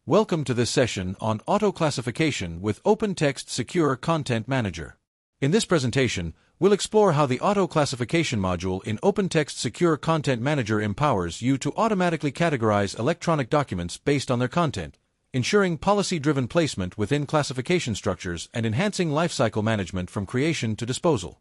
Welcome to this session on auto-classification with OpenText Secure Content Manager. In this presentation, we'll explore how the auto-classification module in OpenText Secure Content Manager empowers you to automatically categorize electronic documents based on their content, ensuring policy-driven placement within classification structures and enhancing lifecycle management from creation to disposal.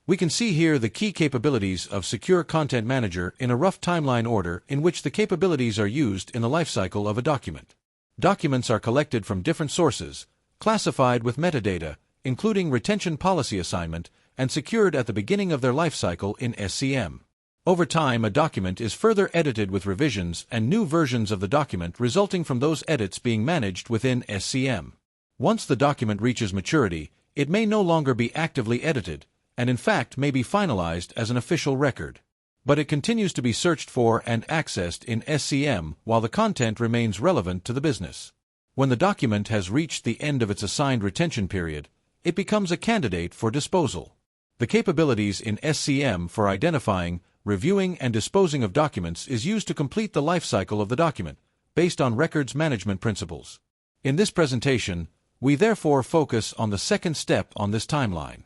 We can see here the key capabilities of Secure Content Manager in a rough timeline order in which the capabilities are used in the lifecycle of a document. Documents are collected from different sources, classified with metadata, including retention policy assignment, and secured at the beginning of their lifecycle in SCM. Over time, a document is further edited with revisions and new versions of the document resulting from those edits being managed within SCM. Once the document reaches maturity, it may no longer be actively edited, and in fact may be finalized as an official record. But it continues to be searched for and accessed in SCM while the content remains relevant to the business. When the document has reached the end of its assigned retention period, it becomes a candidate for disposal. The capabilities in SCM for identifying, reviewing, and disposing of documents is used to complete the lifecycle of the document, based on records management principles. In this presentation, we therefore focus on the second step on this timeline.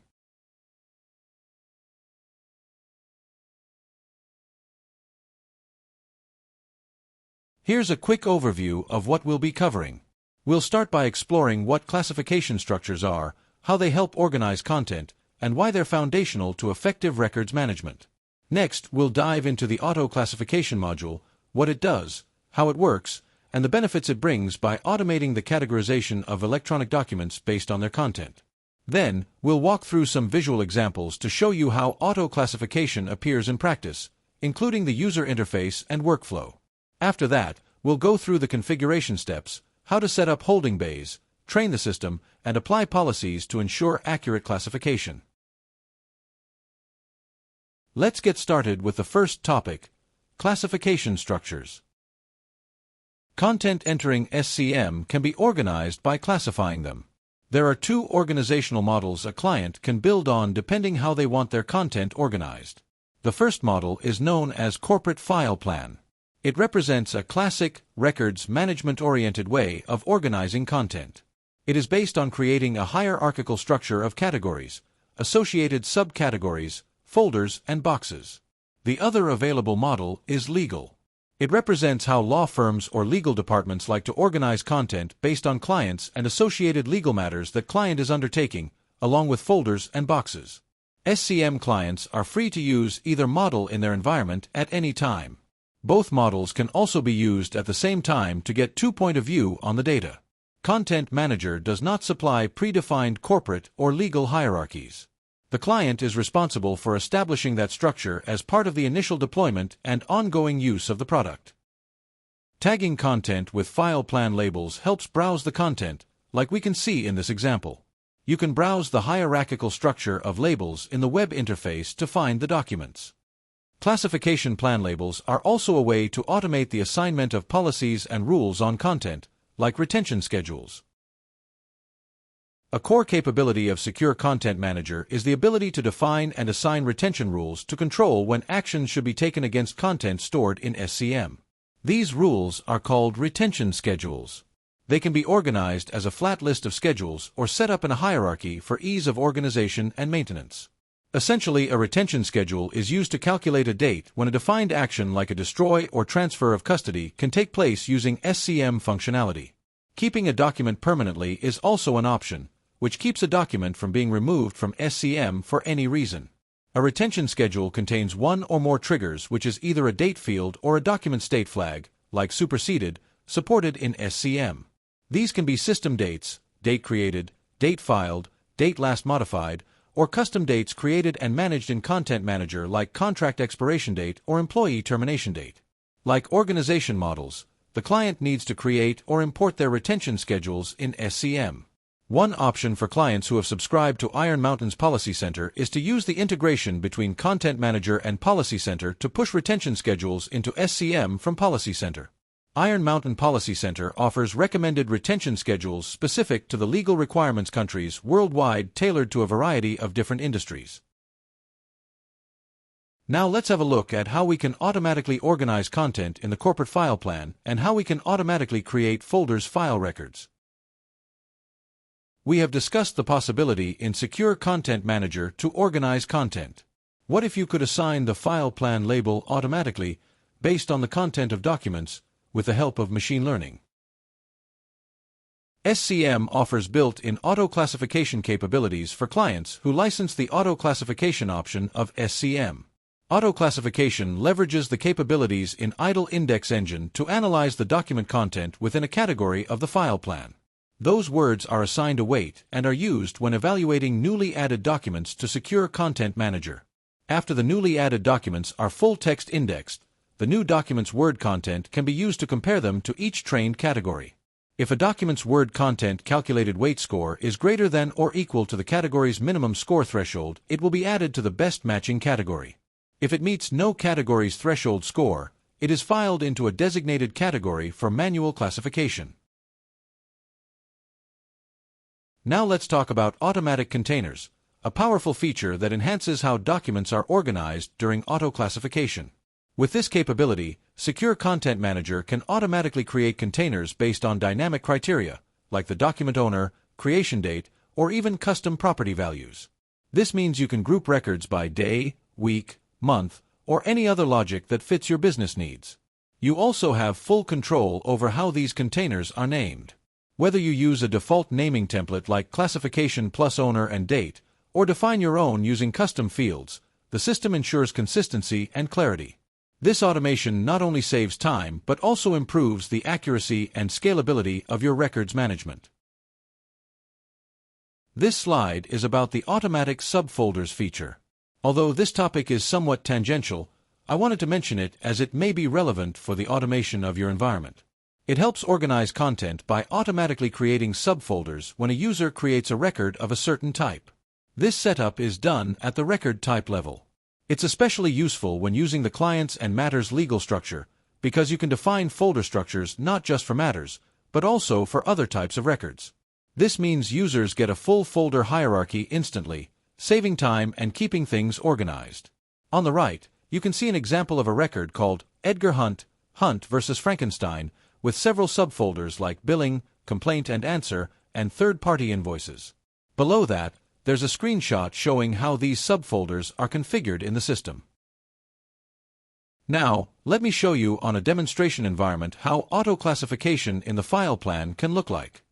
Here's a quick overview of what we'll be covering. We'll start by exploring what classification structures are, how they help organize content, and why they're foundational to effective records management. Next, we'll dive into the auto-classification module, what it does, how it works, and the benefits it brings by automating the categorization of electronic documents based on their content. Then, we'll walk through some visual examples to show you how auto-classification appears in practice, including the user interface and workflow. After that, we'll go through the configuration steps, how to set up holding bays, train the system, and apply policies to ensure accurate classification. Let's get started with the first topic, classification structures. Content entering SCM can be organized by classifying them. There are two organizational models a client can build on depending how they want their content organized. The first model is known as corporate file plan. It represents a classic, records management-oriented way of organizing content. It is based on creating a hierarchical structure of categories, associated subcategories, folders, and boxes. The other available model is legal. It represents how law firms or legal departments like to organize content based on clients and associated legal matters that client is undertaking, along with folders and boxes. SCM clients are free to use either model in their environment at any time. Both models can also be used at the same time to get two points of view on the data. Content Manager does not supply predefined corporate or legal hierarchies. The client is responsible for establishing that structure as part of the initial deployment and ongoing use of the product. Tagging content with file plan labels helps browse the content, like we can see in this example. You can browse the hierarchical structure of labels in the web interface to find the documents. Classification plan labels are also a way to automate the assignment of policies and rules on content, like retention schedules. A core capability of Secure Content Manager is the ability to define and assign retention rules to control when actions should be taken against content stored in SCM. These rules are called retention schedules. They can be organized as a flat list of schedules or set up in a hierarchy for ease of organization and maintenance. Essentially, a retention schedule is used to calculate a date when a defined action like a destroy or transfer of custody can take place using SCM functionality. Keeping a document permanently is also an option, which keeps a document from being removed from SCM for any reason. A retention schedule contains one or more triggers, which is either a date field or a document state flag, like superseded, supported in SCM. These can be system dates, date created, date filed, date last modified, or custom dates created and managed in Content Manager like contract expiration date or employee termination date. Like organization models, the client needs to create or import their retention schedules in SCM. One option for clients who have subscribed to Iron Mountain's Policy Center is to use the integration between Content Manager and Policy Center to push retention schedules into SCM from Policy Center. Iron Mountain Policy Center offers recommended retention schedules specific to the legal requirements countries worldwide tailored to a variety of different industries. Now let's have a look at how we can automatically organize content in the corporate file plan and how we can automatically create folders file records. We have discussed the possibility in Secure Content Manager to organize content. What if you could assign the file plan label automatically based on the content of documents with the help of machine learning? SCM offers built-in auto-classification capabilities for clients who license the auto-classification option of SCM. Auto-classification leverages the capabilities in idle index engine to analyze the document content within a category of the file plan. Those words are assigned a weight and are used when evaluating newly added documents to Secure Content Manager. After the newly added documents are full-text indexed, the new document's word content can be used to compare them to each trained category. If a document's word content calculated weight score is greater than or equal to the category's minimum score threshold, it will be added to the best matching category. If it meets no category's threshold score, it is filed into a designated category for manual classification. Now let's talk about automatic containers, a powerful feature that enhances how documents are organized during auto-classification. With this capability, Secure Content Manager can automatically create containers based on dynamic criteria, like the document owner, creation date, or even custom property values. This means you can group records by day, week, month, or any other logic that fits your business needs. You also have full control over how these containers are named. Whether you use a default naming template like classification plus owner and date, or define your own using custom fields, the system ensures consistency and clarity. This automation not only saves time but also improves the accuracy and scalability of your records management. This slide is about the automatic subfolders feature. Although this topic is somewhat tangential, I wanted to mention it as it may be relevant for the automation of your environment. It helps organize content by automatically creating subfolders when a user creates a record of a certain type. This setup is done at the record type level. It's especially useful when using the clients and matters legal structure, because you can define folder structures not just for matters, but also for other types of records. This means users get a full folder hierarchy instantly, saving time and keeping things organized. On the right, you can see an example of a record called Edgar Hunt, Hunt vs. Frankenstein, with several subfolders like billing, complaint and answer, and third-party invoices. Below that, there's a screenshot showing how these subfolders are configured in the system. Now, let me show you on a demonstration environment how auto-classification in the file plan can look like.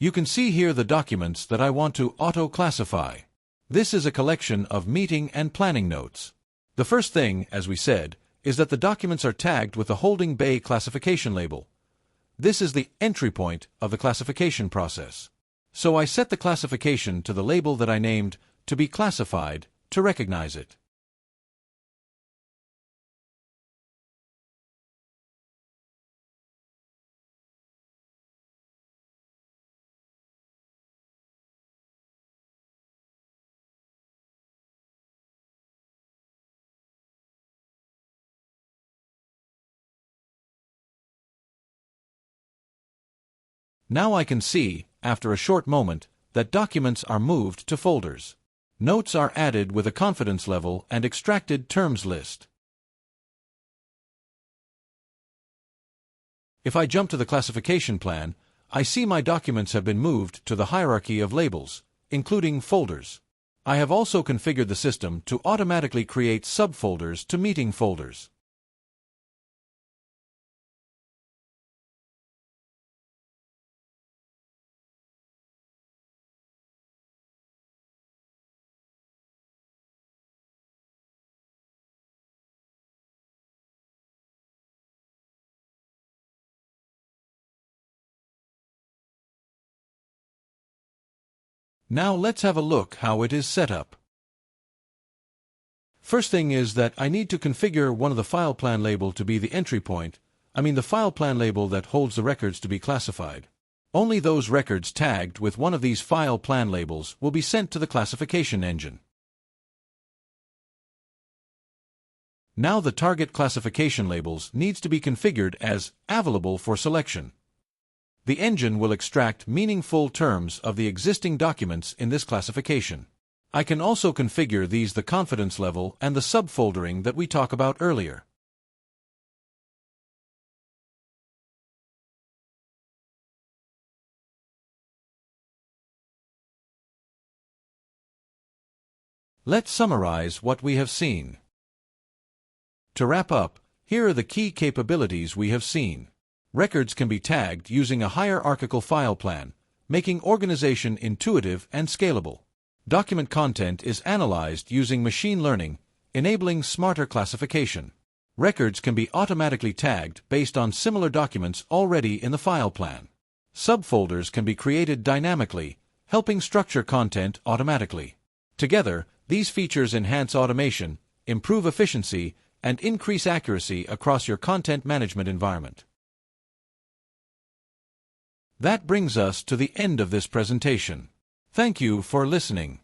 You can see here the documents that I want to auto-classify. This is a collection of meeting and planning notes. The first thing, as we said, is that the documents are tagged with the holding bay classification label. This is the entry point of the classification process. So I set the classification to the label that I named to be classified to recognize it. Now I can see, after a short moment, that documents are moved to folders. Notes are added with a confidence level and extracted terms list. If I jump to the classification plan, I see my documents have been moved to the hierarchy of labels, including folders. I have also configured the system to automatically create subfolders to meeting folders. Now let's have a look how it is set up. First thing is that I need to configure one of the file plan label to be the entry point, the file plan label that holds the records to be classified. Only those records tagged with one of these file plan labels will be sent to the classification engine. Now the target classification labels needs to be configured as available for selection. The engine will extract meaningful terms of the existing documents in this classification. I can also configure the confidence level and the subfoldering that we talked about earlier. Let's summarize what we have seen. To wrap up, here are the key capabilities we have seen. Records can be tagged using a hierarchical file plan, making organization intuitive and scalable. Document content is analyzed using machine learning, enabling smarter classification. Records can be automatically tagged based on similar documents already in the file plan. Subfolders can be created dynamically, helping structure content automatically. Together, these features enhance automation, improve efficiency, and increase accuracy across your content management environment. That brings us to the end of this presentation. Thank you for listening.